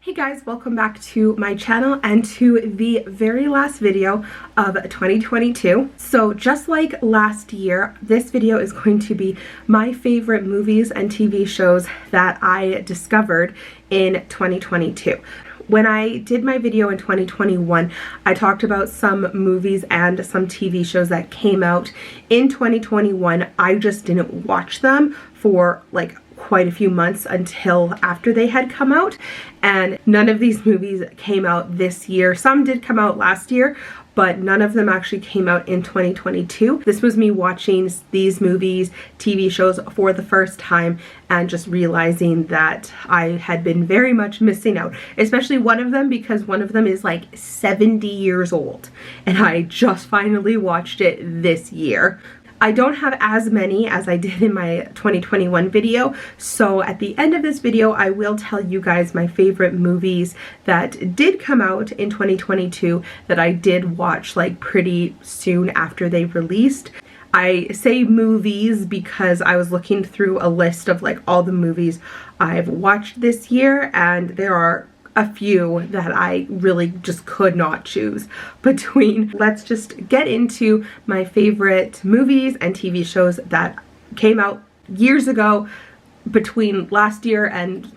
Hey guys, welcome back to my channel and to the very last video of 2022. So just like last year, this video is going to be my favorite movies and TV shows that I discovered in 2022. When I did my video in 2021, I talked about some movies and some TV shows that came out in 2021. I just didn't watch them for like quite a few months until after they had come out, and none of these movies came out this year. Some did come out last year, but none of them actually came out in 2022. This was me watching these movies, TV shows for the first time and just realizing that I had been very much missing out, especially one of them because one of them is like 70 years old and I just finally watched it this year. I don't have as many as I did in my 2021 video, so at the end of this video I will tell you guys my favorite movies that did come out in 2022 that I did watch like pretty soon after they released. I say movies because I was looking through a list of like all the movies I've watched this year, and there are a few that I really just could not choose between. Let's just get into my favorite movies and TV shows that came out years ago, between last year and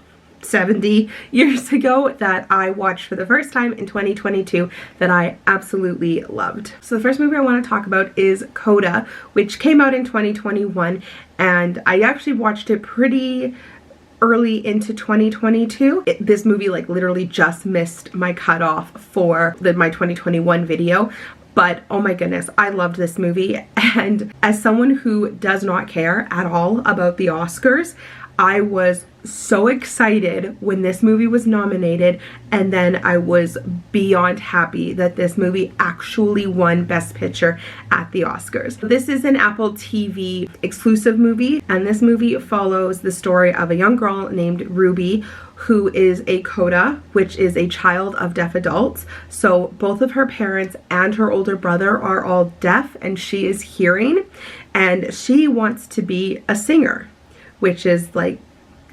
70 years ago, that I watched for the first time in 2022 that I absolutely loved. So the first movie I want to talk about is Coda, which came out in 2021, and I actually watched it pretty early into 2022. This movie like literally just missed my cutoff for my 2021 video, but oh my goodness, I loved this movie. And as someone who does not care at all about the Oscars, I was so excited when this movie was nominated, and then I was beyond happy that this movie actually won Best Picture at the Oscars. This is an Apple TV exclusive movie, and this movie follows the story of a young girl named Ruby who is a CODA, which is a child of deaf adults. So both of her parents and her older brother are all deaf and she is hearing, and she wants to be a singer, which is like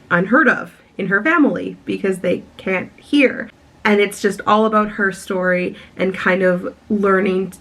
unheard of in her family because they can't hear. And it's just all about her story and kind of learning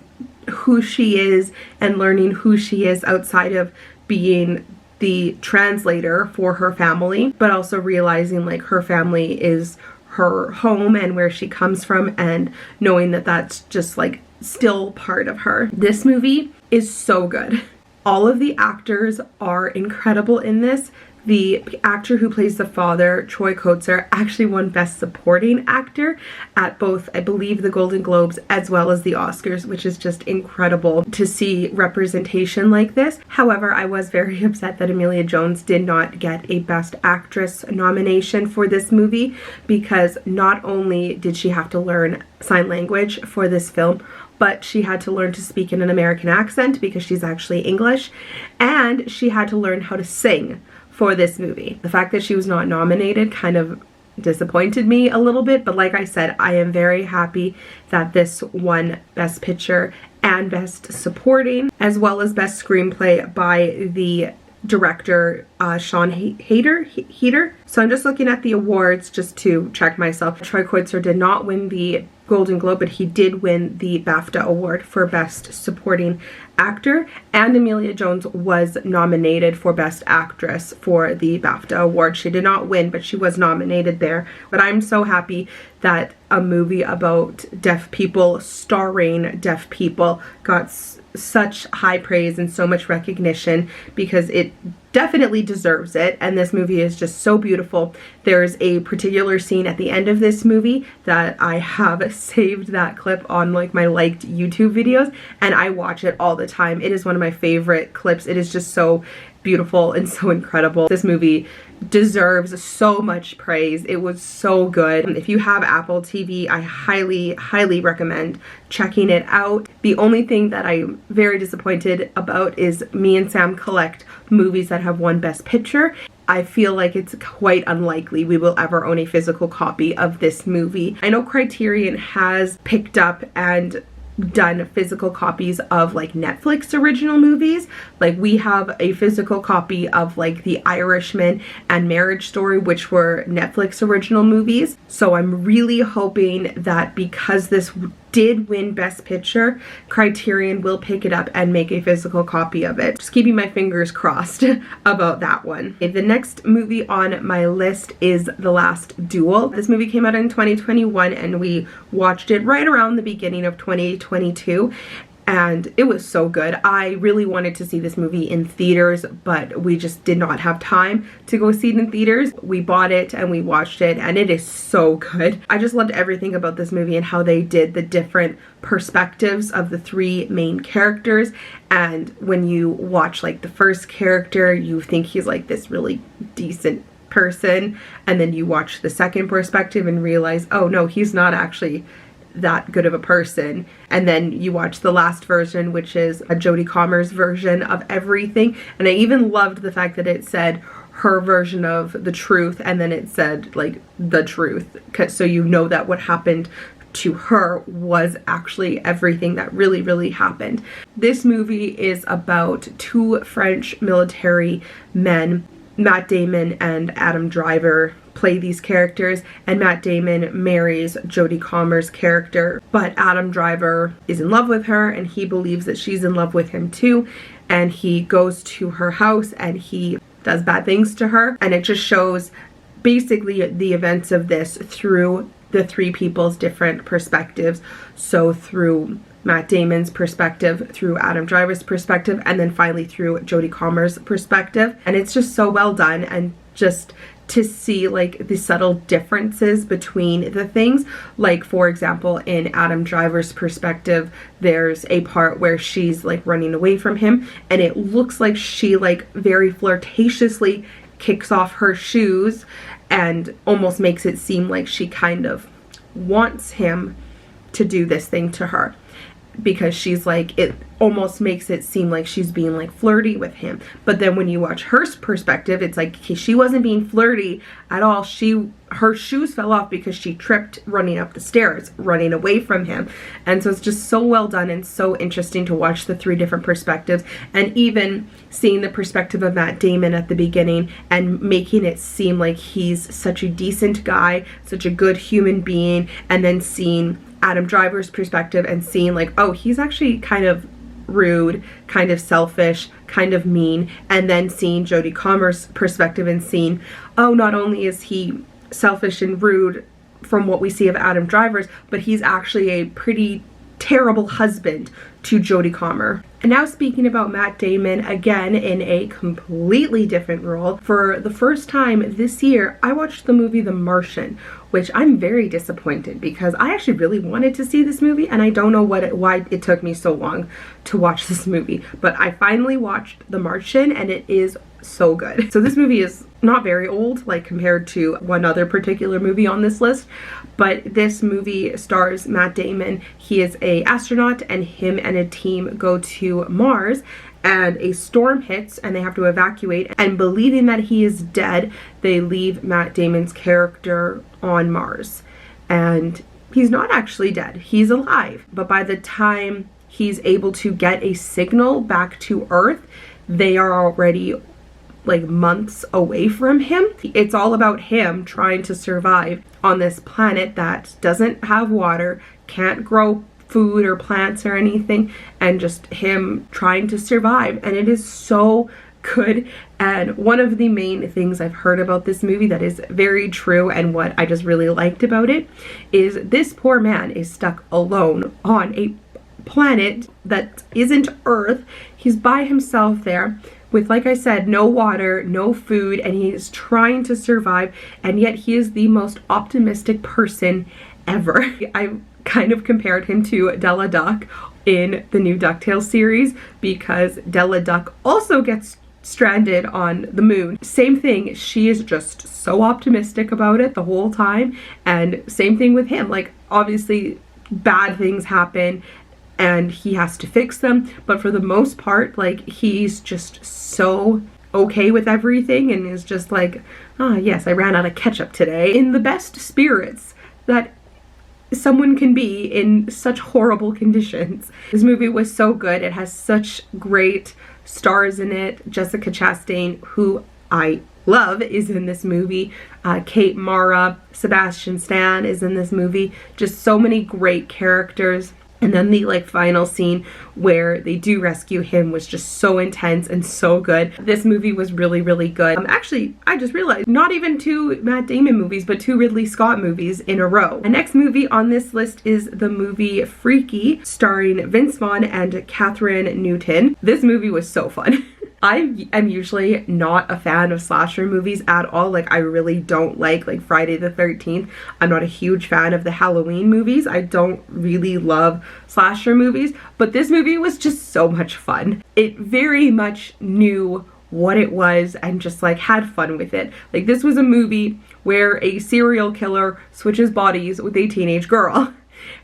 who she is and learning who she is outside of being the translator for her family, but also realizing like her family is her home and where she comes from, and knowing that that's just like still part of her. This movie is so good. All of the actors are incredible in this. The actor who plays the father, Troy Kotsur, actually won Best Supporting Actor at both, I believe, the Golden Globes as well as the Oscars, which is just incredible to see representation like this. However, I was very upset that Emilia Jones did not get a Best Actress nomination for this movie, because not only did she have to learn sign language for this film, but she had to learn to speak in an American accent because she's actually English, and she had to learn how to sing for this movie. The fact that she was not nominated kind of disappointed me a little bit, but like I said, I am very happy that this won Best Picture and Best Supporting, as well as Best Screenplay by the director Sean Heater. So I'm just looking at the awards just to check myself. Troy Kotsur did not win the Golden Globe, but he did win the BAFTA award for Best Supporting Actor, and Emilia Jones was nominated for Best Actress for the BAFTA award. She did not win, but she was nominated there. But I'm so happy that a movie about deaf people, starring deaf people, got such high praise and so much recognition, because it definitely deserves it, and this movie is just so beautiful. There's a particular scene at the end of this movie that I have saved that clip on like my liked YouTube videos, and I watch it all the time. It is one of my favorite clips. It is just so beautiful and so incredible. This movie deserves so much praise. It was so good. If you have Apple TV, I highly recommend checking it out. The only thing that I'm very disappointed about is me and Sam collect movies that have won Best Picture. I feel like it's quite unlikely we will ever own a physical copy of this movie. I know Criterion has picked up and done physical copies of like Netflix original movies. Like we have a physical copy of like The Irishman and Marriage Story, which were Netflix original movies. So I'm really hoping that because this did win Best Picture, Criterion will pick it up and make a physical copy of it. Just keeping my fingers crossed about that one. Okay, the next movie on my list is The Last Duel. This movie came out in 2021 and we watched it right around the beginning of 2022. And it was so good. I really wanted to see this movie in theaters, but we just did not have time to go see it in theaters. We bought it and we watched it, and it is so good. I just loved everything about this movie and how they did the different perspectives of the three main characters. And when you watch like the first character, you think he's like this really decent person, and then you watch the second perspective and realize, oh no, he's not actually that good of a person. And then you watch the last version, which is a Jodie Comer's version of everything. And I even loved the fact that it said her version of the truth, and then it said like the truth, so you know that what happened to her was actually everything that really happened. This movie is about two French military men. Matt Damon and Adam Driver play these characters, and Matt Damon marries Jodie Comer's character, but Adam Driver is in love with her and he believes that she's in love with him too, and he goes to her house and he does bad things to her. And it just shows basically the events of this through the three people's different perspectives. So through Matt Damon's perspective, through Adam Driver's perspective, and then finally through Jodie Comer's perspective. And it's just so well done, and just to see like the subtle differences between the things. Like for example, in Adam Driver's perspective, there's a part where she's like running away from him, and it looks like she like very flirtatiously kicks off her shoes and almost makes it seem like she kind of wants him to do this thing to her, because she's like, it almost makes it seem like she's being like flirty with him. But then when you watch her perspective, it's like she wasn't being flirty at all. Her shoes fell off because she tripped running up the stairs, running away from him. And so it's just so well done and so interesting to watch the three different perspectives, and even seeing the perspective of Matt Damon at the beginning and making it seem like he's such a decent guy, such a good human being, and then seeing Adam Driver's perspective and seeing like, oh, he's actually kind of rude, kind of selfish, kind of mean, and then seeing Jodie Comer's perspective and seeing, oh, not only is he selfish and rude from what we see of Adam Driver's, but he's actually a pretty terrible husband to Jodie Comer. And now speaking about Matt Damon, again in a completely different role. For the first time this year, I watched the movie The Martian, which I'm very disappointed because I actually really wanted to see this movie, and I don't know why it took me so long to watch this movie. But I finally watched The Martian, and it is so good. So this movie is not very old, like compared to one other particular movie on this list, but this movie stars Matt Damon. He is an astronaut, and him and a team go to Mars, and a storm hits and they have to evacuate, and believing that he is dead, they leave Matt Damon's character on Mars. And he's not actually dead, he's alive. But by the time he's able to get a signal back to Earth, they are already like months away from him. It's all about him trying to survive on this planet that doesn't have water, can't grow food or plants or anything, and just him trying to survive. And it is so good. And one of the main things I've heard about this movie that is very true, and what I just really liked about it, is this poor man is stuck alone on a planet that isn't Earth. He's by himself there with, like I said, no water, no food, and he is trying to survive, and yet he is the most optimistic person ever. I kind of compared him to Della Duck in the new DuckTales series, because Della Duck also gets stranded on the moon. Same thing, she is just so optimistic about it the whole time, and same thing with him. Like, obviously bad things happen and he has to fix them, but for the most part, like, he's just so okay with everything and is just like, ah, yes, I ran out of ketchup today, in the best spirits that someone can be in such horrible conditions. This movie was so good. It has such great stars in it. Jessica Chastain, who I love, is in this movie. Kate Mara, Sebastian Stan is in this movie. Just so many great characters. And then the like final scene where they do rescue him was just so intense and so good. This movie was really, really good. Actually, I just realized not even 2 Matt Damon movies, but 2 Ridley Scott movies in a row. The next movie on this list is the movie Freaky, starring Vince Vaughn and Catherine Newton. This movie was so fun. I am usually not a fan of slasher movies at all. Like, I really don't like Friday the 13th. I'm not a huge fan of the Halloween movies. I don't really love slasher movies, but this movie was just so much fun. It very much knew what it was and just like had fun with it. Like, this was a movie where a serial killer switches bodies with a teenage girl,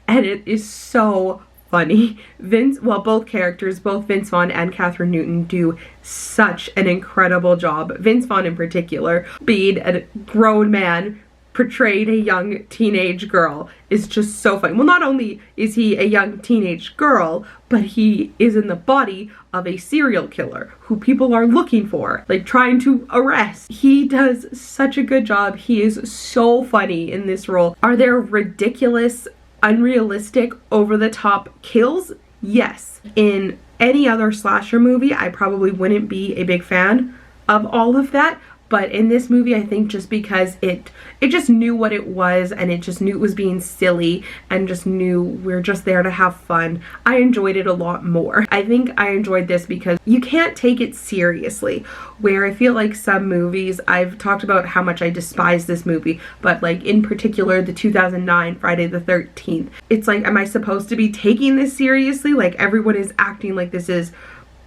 and it is so funny. Both characters, both Vince Vaughn and Catherine Newton, do such an incredible job. Vince Vaughn in particular, being a grown man portrayed a young teenage girl, is just so funny. Well, not only is he a young teenage girl, but he is in the body of a serial killer who people are looking for, like trying to arrest. He does such a good job. He is so funny in this role. Are there ridiculous, unrealistic, over-the-top kills? Yes. In any other slasher movie, I probably wouldn't be a big fan of all of that, but in this movie, I think just because it just knew what it was, and it just knew it was being silly, and just knew we're just there to have fun, I enjoyed it a lot more. I think I enjoyed this because you can't take it seriously, where I feel like some movies, I've talked about how much I despise this movie, but like in particular the 2009 Friday the 13th, it's like, am I supposed to be taking this seriously? Like, everyone is acting like this is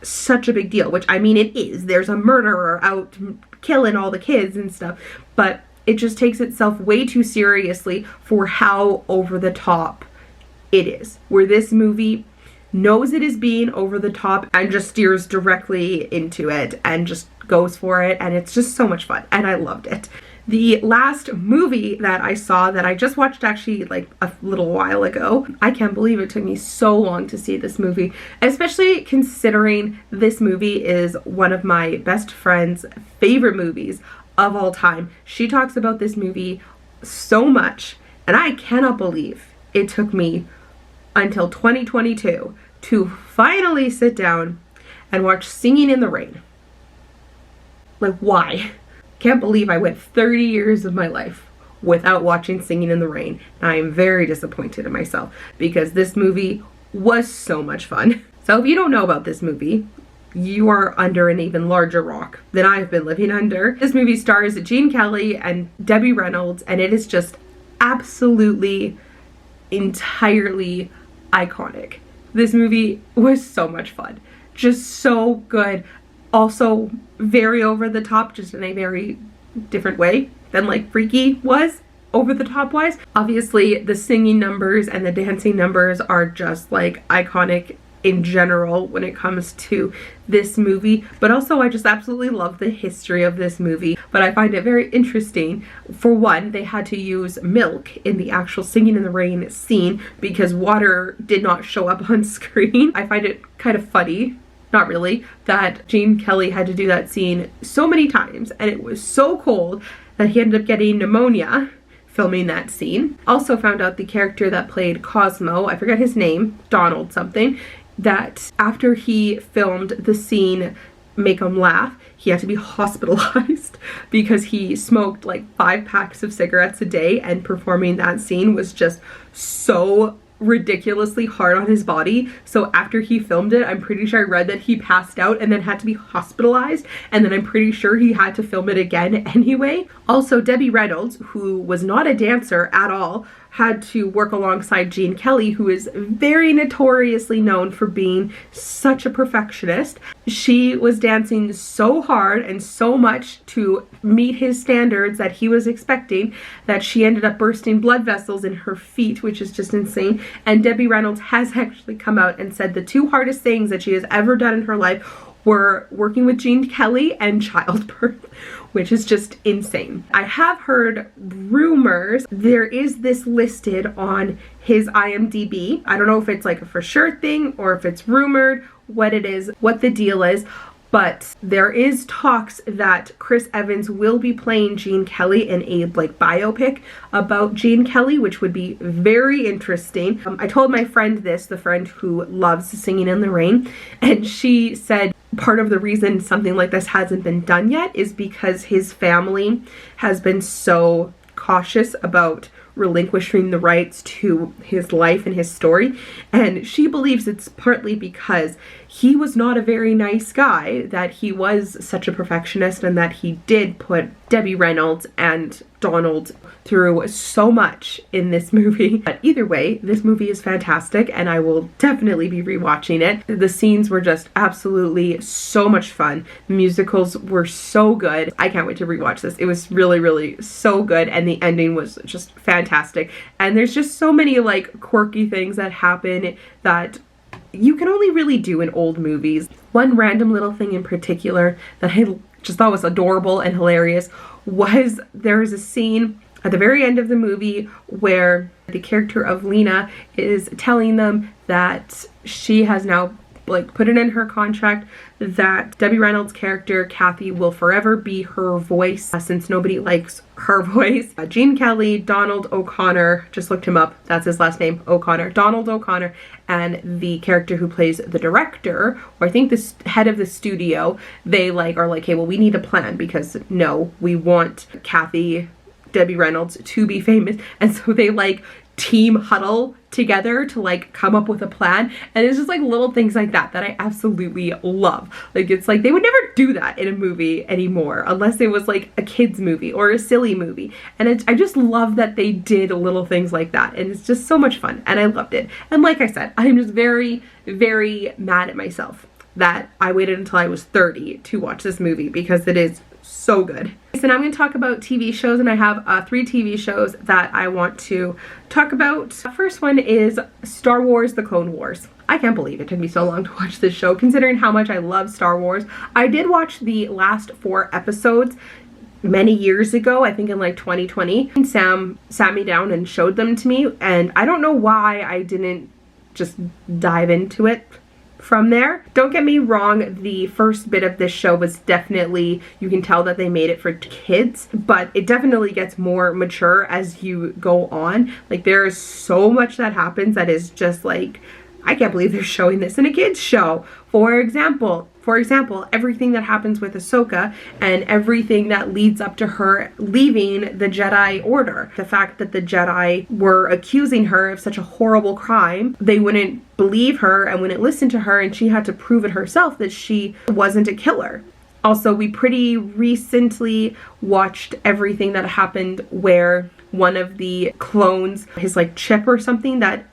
such a big deal, which I mean it is. There's a murderer out killing all the kids and stuff, but it just takes itself way too seriously for how over the top it is. Where this movie knows it is being over the top and just steers directly into it and just goes for it, and it's just so much fun, and I loved it. The last movie that I saw, that I just watched actually like a little while ago, I can't believe it took me so long to see this movie, especially considering this movie is one of my best friend's favorite movies of all time. She talks about this movie so much, and I cannot believe it took me until 2022 to finally sit down and watch Singing in the Rain. Like, why? Can't believe I went 30 years of my life without watching Singing in the Rain. And I am very disappointed in myself because this movie was so much fun. So if you don't know about this movie, you are under an even larger rock than I've been living under. This movie stars Gene Kelly and Debbie Reynolds, and it is just absolutely, entirely iconic. This movie was so much fun. Just so good. Also very over the top, just in a very different way than like Freaky was over the top wise. Obviously the singing numbers and the dancing numbers are just like iconic in general when it comes to this movie, but also I just absolutely love the history of this movie. But I find it very interesting. For one, they had to use milk in the actual Singing in the Rain scene because water did not show up on screen. I find it kind of funny, not really, that Gene Kelly had to do that scene so many times, and it was so cold that he ended up getting pneumonia filming that scene. Also found out the character that played Cosmo, I forget his name, Donald something, that after he filmed the scene Make 'em Laugh, he had to be hospitalized because he smoked like 5 packs of cigarettes a day, and performing that scene was just so ridiculously hard on his body. So after he filmed it, I'm pretty sure I read that he passed out and then had to be hospitalized, and then I'm pretty sure he had to film it again anyway. Also, Debbie Reynolds, who was not a dancer at all, had to work alongside Gene Kelly, who is very notoriously known for being such a perfectionist. She was dancing so hard and so much to meet his standards that he was expecting that she ended up bursting blood vessels in her feet, which is just insane. And Debbie Reynolds has actually come out and said the 2 hardest things that she has ever done in her life were working with Gene Kelly and childbirth, which is just insane. I have heard rumors. There is this listed on his IMDb. I don't know if it's like a for sure thing or if it's rumored, what it is, what the deal is. But there is talks that Chris Evans will be playing Gene Kelly in a like biopic about Gene Kelly, which would be very interesting. I told my friend this, the friend who loves Singing in the Rain, and she said part of the reason something like this hasn't been done yet is because his family has been so cautious about relinquishing the rights to his life and his story, and she believes it's partly because he was not a very nice guy, that he was such a perfectionist, and that he did put Debbie Reynolds and Donald through so much in this movie. But either way, this movie is fantastic and I will definitely be rewatching it. The scenes were just absolutely so much fun. The musicals were so good. I can't wait to rewatch this. It was really, really so good, and the ending was just fantastic. And there's just so many like quirky things that happen that you can only really do in old movies. One random little thing in particular that I just thought was adorable and hilarious was there is a scene at the very end of the movie where the character of Lena is telling them that she has now like put it in her contract that Debbie Reynolds' character Kathy will forever be her voice since nobody likes her voice. Gene Kelly, Donald O'Connor, just looked him up, that's his last name, O'Connor, Donald O'Connor, and the character who plays the director, or I think the head of the studio, they like are like, hey, well, we need a plan because no, we want Kathy, Debbie Reynolds to be famous, and so they like team huddle together to like come up with a plan, and it's just like little things like that that I absolutely love. Like it's like they would never do that in a movie anymore unless it was like a kids movie or a silly movie, and I just love that they did little things like that, and it's just so much fun and I loved it. And like I said, I'm just very, very mad at myself that I waited until I was 30 to watch this movie because it is so good. So now I'm going to talk about TV shows, and I have 3 TV shows that I want to talk about. The first one is Star Wars: The Clone Wars. I can't believe it took me so long to watch this show, considering how much I love Star Wars. I did watch the last 4 episodes many years ago, I think in like 2020. Sam sat me down and showed them to me, and I don't know why I didn't just dive into it from there. Don't get me wrong, the first bit of this show was definitely, you can tell that they made it for kids, but it definitely gets more mature as you go on. Like there is so much that happens that is just like, I can't believe they're showing this in a kids show. For example, everything that happens with Ahsoka and everything that leads up to her leaving the Jedi Order. The fact that the Jedi were accusing her of such a horrible crime, they wouldn't believe her and wouldn't listen to her, and she had to prove it herself that she wasn't a killer. Also, we pretty recently watched everything that happened where one of the clones, his like chip or something that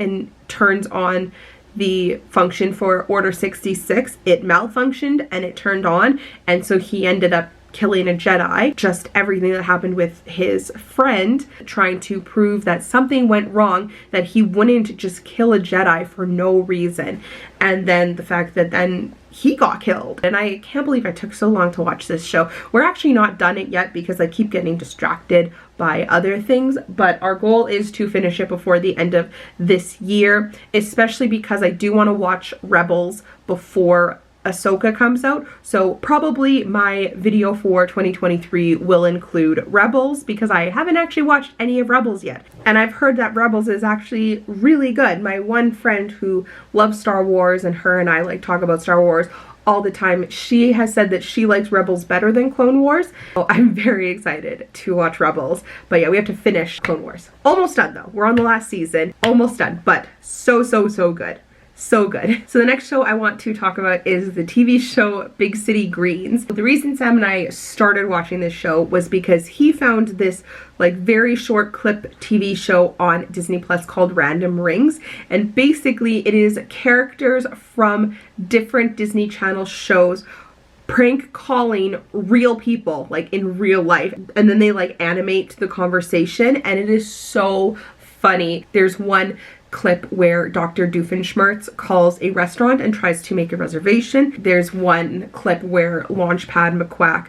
turns on the function for Order 66, it malfunctioned and it turned on, and so he ended up killing a Jedi. Just everything that happened with his friend trying to prove that something went wrong, that he wouldn't just kill a Jedi for no reason, and then the fact that then he got killed. And I can't believe I took so long to watch this show. We're actually not done it yet because I keep getting distracted by other things, but our goal is to finish it before the end of this year, especially because I do want to watch Rebels before Ahsoka comes out. So probably my video for 2023 will include Rebels because I haven't actually watched any of Rebels yet. And I've heard that Rebels is actually really good. My one friend who loves Star Wars, and her and I like talk about Star Wars all the time, she has said that she likes Rebels better than Clone Wars. So I'm very excited to watch Rebels. But yeah, we have to finish Clone Wars. Almost done though. We're on the last season. Almost done, but so good. So good. So the next show I want to talk about is the TV show Big City Greens. The reason Sam and I started watching this show was because he found this like very short clip TV show on Disney Plus called Random Rings, and basically it is characters from different Disney Channel shows prank calling real people like in real life, and then they like animate the conversation, and it is so funny. There's one clip where Dr. Doofenshmirtz calls a restaurant and tries to make a reservation. There's one clip where Launchpad McQuack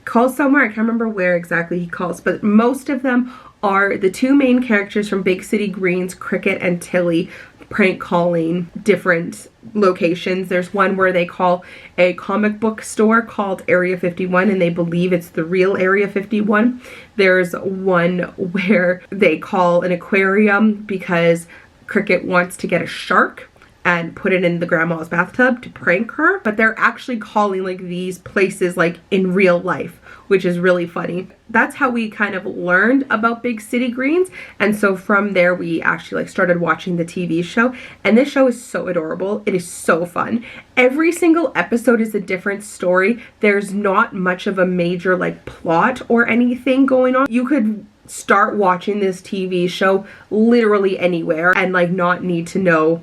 calls somewhere. I can't remember where exactly he calls, but most of them are the two main characters from Big City Greens, Cricket and Tilly, prank calling different locations. There's one where they call a comic book store called Area 51 and they believe it's the real Area 51. There's one where they call an aquarium because Cricket wants to get a shark and put it in the grandma's bathtub to prank her, but they're actually calling like these places like in real life, which is really funny. That's how we kind of learned about Big City Greens, and so from there we actually like started watching the TV show, and this show is so adorable. It is so fun. Every single episode is a different story. There's not much of a major like plot or anything going on. You could start watching this TV show literally anywhere and like not need to know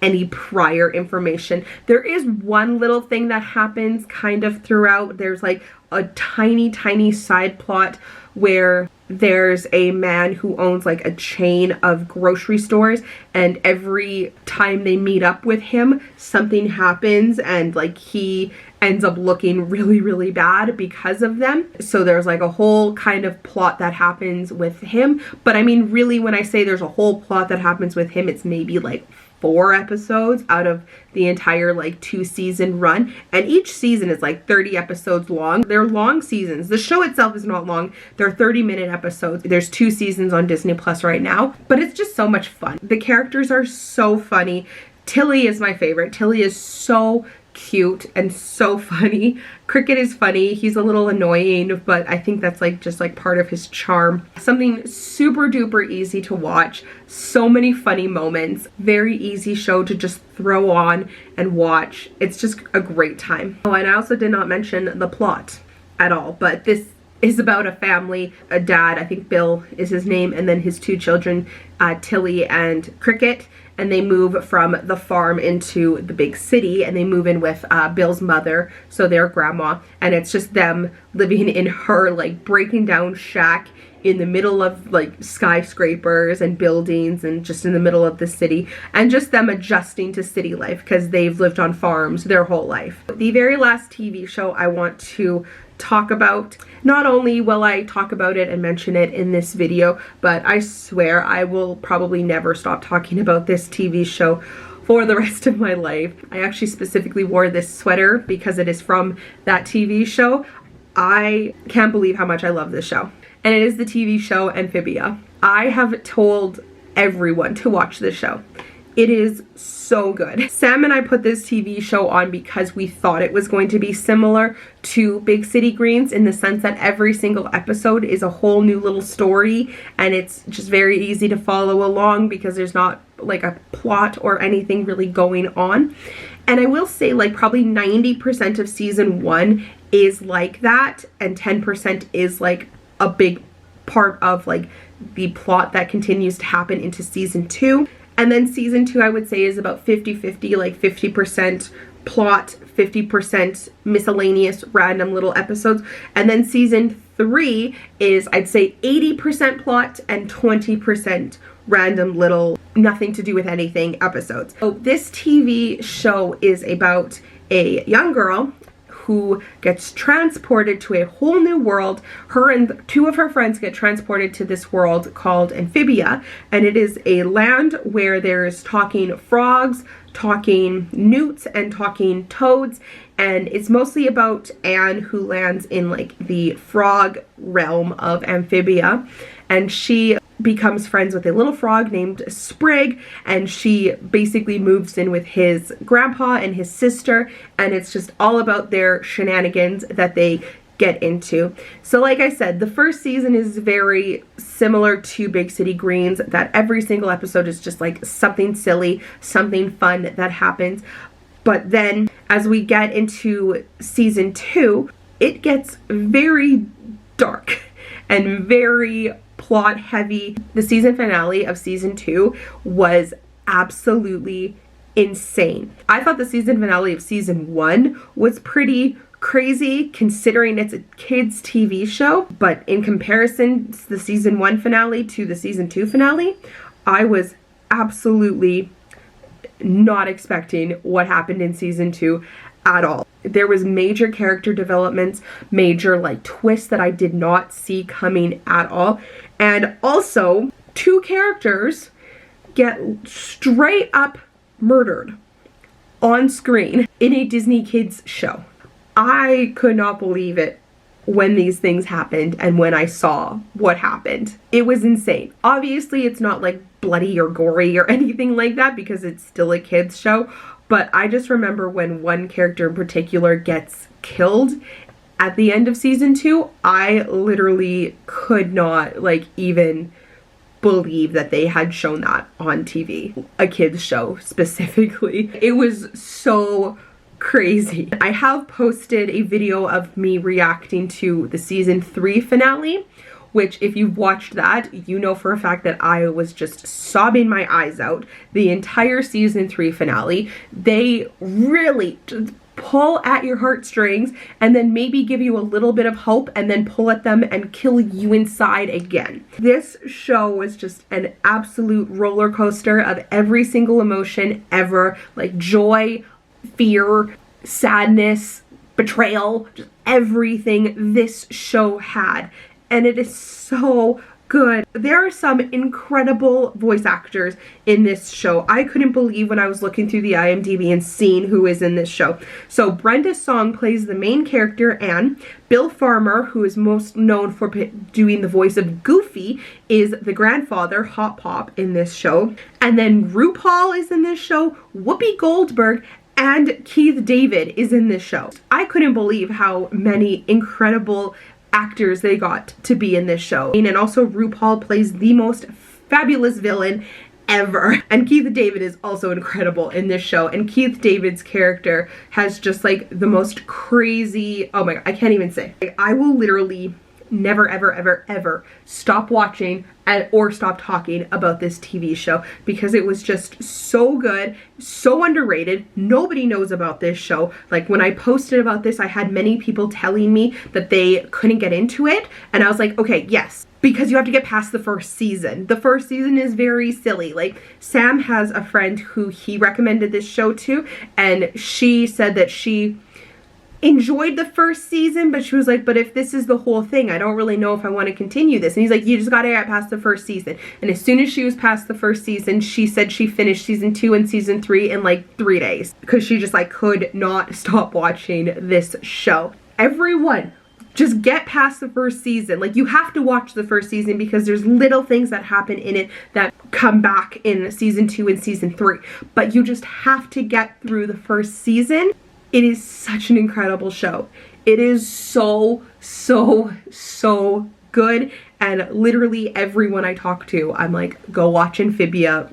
any prior information. There is one little thing that happens kind of throughout. There's like a tiny side plot where there's a man who owns like a chain of grocery stores, and every time they meet up with him, something happens and like he ends up looking really bad because of them. So there's like a whole kind of plot that happens with him. But I mean, really, when I say there's a whole plot that happens with him, it's maybe like 4 episodes out of the entire like 2-season run, and each season is like 30 episodes long. They're long seasons. The show itself is not long. They're 30-minute episodes. There's 2 seasons on Disney Plus right now, but it's just so much fun. The characters are so funny. Tilly is my favorite. Tilly is so cute and so funny. Cricket is funny. He's a little annoying, but I think that's like just like part of his charm. Something super duper easy to watch. So many funny moments. Very easy show to just throw on and watch. It's just a great time. Oh, and I also did not mention the plot at all, but this is about a family, a dad, I think Bill is his name, and then his 2 children, Tilly and Cricket, and they move from the farm into the big city, and they move in with Bill's mother, so their grandma, and it's just them living in her like breaking down shack in the middle of like skyscrapers and buildings and just in the middle of the city, and just them adjusting to city life because they've lived on farms their whole life. The very last TV show I want to talk about, not only will I talk about it and mention it in this video, but I swear I will probably never stop talking about this TV show for the rest of my life. I actually specifically wore this sweater because it is from that TV show. I can't believe how much I love this show. And it is the TV show Amphibia. I have told everyone to watch this show. It is so good. Sam and I put this TV show on because we thought it was going to be similar to Big City Greens in the sense that every single episode is a whole new little story, and it's just very easy to follow along because there's not like a plot or anything really going on. And I will say like probably 90% of season 1 is like that, and 10% is like a big part of like the plot that continues to happen into season 2. And then season 2 I would say is about 50-50, like 50% plot, 50% miscellaneous random little episodes. And then season 3 is, I'd say, 80% plot and 20% random little nothing to do with anything episodes. So this TV show is about a young girl who gets transported to a whole new world. Her and 2 of her friends get transported to this world called Amphibia, and it is a land where there's talking frogs, talking newts, and talking toads, and it's mostly about Anne, who lands in like the frog realm of Amphibia, and she becomes friends with a little frog named Sprig, and she basically moves in with his grandpa and his sister, and it's just all about their shenanigans that they get into. So like I said, the first season is very similar to Big City Greens, that every single episode is just like something silly, something fun that happens. But then as we get into season 2, it gets very dark and very plot heavy. The season finale of season 2 was absolutely insane. I thought the season finale of season 1 was pretty crazy considering it's a kids TV show, but in comparison to the season 1 finale to the season 2 finale, I was absolutely not expecting what happened in season 2 at all. There was major character developments, major like twists that I did not see coming at all. And also, 2 characters get straight up murdered on screen in a Disney Kids show. I could not believe it when these things happened and when I saw what happened. It was insane. Obviously, it's not like bloody or gory or anything like that because it's still a kids show, but I just remember when one character in particular gets killed at the end of season 2, I literally could not like even believe that they had shown that on TV, a kids show specifically. It was so crazy. I have posted a video of me reacting to the season 3 finale, which if you've watched that, you know for a fact that I was just sobbing my eyes out the entire season 3 finale. They really just pull at your heartstrings and then maybe give you a little bit of hope and then pull at them and kill you inside again. This show was just an absolute roller coaster of every single emotion ever, like joy, fear, sadness, betrayal, just everything this show had. And it is so good. There are some incredible voice actors in this show. I couldn't believe when I was looking through the IMDb and seeing who is in this show. So Brenda Song plays the main character, Anne. Bill Farmer, who is most known for doing the voice of Goofy, is the grandfather, Hot Pop, in this show. And then RuPaul is in this show, Whoopi Goldberg, and Keith David is in this show. I couldn't believe how many incredible actors they got to be in this show. And also RuPaul plays the most fabulous villain ever. And Keith David is also incredible in this show. And Keith David's character has just like the most crazy, oh my god, I can't even say. Like, I will literally never ever ever ever stop watching or stop talking about this TV show because it was just so good, so underrated. Nobody knows about this show. Like when I posted about this, I had many people telling me that they couldn't get into it, and I was like, okay, yes, because you have to get past the first season. The first season is very silly. Like Sam has a friend who he recommended this show to, and she said that she enjoyed the first season, but she was like, but if this is the whole thing, I don't really know if I want to continue this. And he's like, you just gotta get past the first season. And as soon as she was past the first season, she said she finished season 2 and season 3 in like 3 days because she just like could not stop watching this show. Everyone, just get past the first season. Like you have to watch the first season because there's little things that happen in it that come back in season 2 and season 3, but you just have to get through the first season. It is such an incredible show. It is so, so, so good. And literally everyone I talk to, I'm like, go watch Amphibia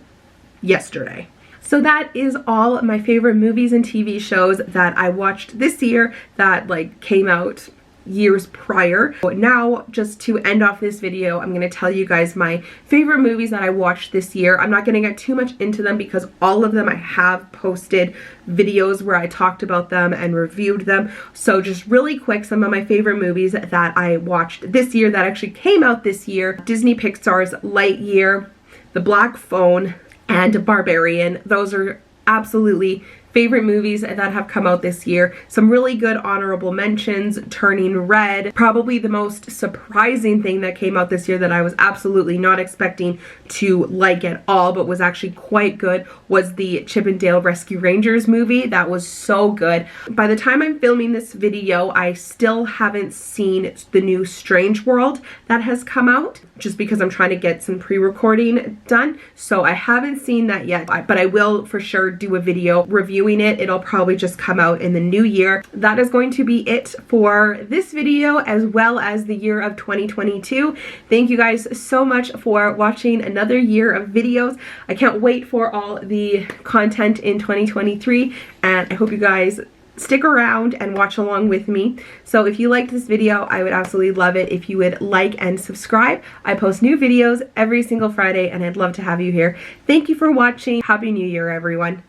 yesterday. So that is all my favorite movies and TV shows that I watched this year that like came out years prior. But now, just to end off this video, I'm going to tell you guys my favorite movies that I watched this year. I'm not going to get too much into them because all of them I have posted videos where I talked about them and reviewed them. So just really quick, some of my favorite movies that I watched this year that actually came out this year: Disney Pixar's Lightyear, The Black Phone, and Barbarian. Those are absolutely favorite movies that have come out this year. Some really good honorable mentions: Turning Red. Probably the most surprising thing that came out this year that I was absolutely not expecting to like at all, but was actually quite good, was the Chip 'n Dale Rescue Rangers movie. That was so good. By the time I'm filming this video, I still haven't seen the new Strange World that has come out, just because I'm trying to get some pre-recording done. So I haven't seen that yet, but I will for sure do a video reviewing it. It'll probably just come out in the new year. That is going to be it for this video, as well as the year of 2022. Thank you guys so much for watching another year of videos. I can't wait for all the content in 2023, and I hope you guys stick around and watch along with me. So if you liked this video, I would absolutely love it if you would like and subscribe. I post new videos every single Friday, and I'd love to have you here. Thank you for watching. Happy New Year, everyone.